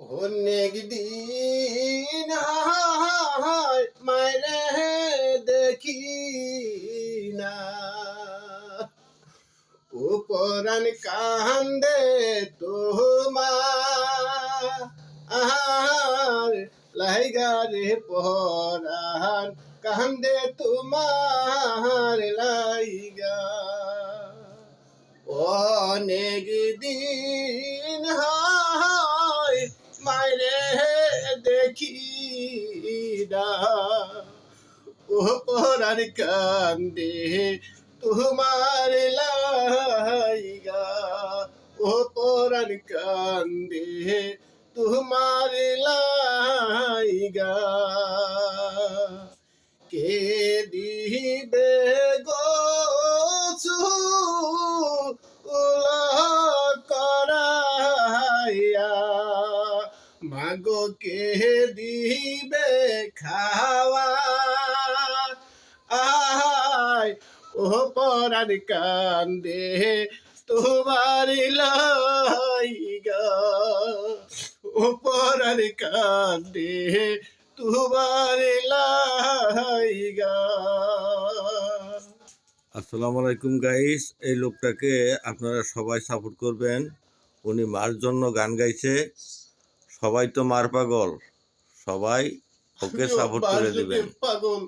অনেক দিন হায় মায়রে দেখি না ও পরাণ কান্দে তোমার লাইগারে পরাণ কান্দে তোমার লাইগা অনেক দিন হায় মায়রে দেখি না ও পরার কান্দে তোমার লাইগা ও পরার কান্দে তোমার লাইগা কে দিবে গো করাইয়া মাগো কে দিবে খাওয়া আয় ও পরাণ কান্দে তোমার লাইগা ও পরাণ কান্দে তোমার লাইগা। আসসালামু আলাইকুম গাইস, এই লোকটাকে আপনারা সবাই সাপোর্ট করবেন। উনি মার জন্য গান গাইছে। সবাই তো মার পাগল, সবাই ওকে সাপোর্ট করে দিবেন। পাগল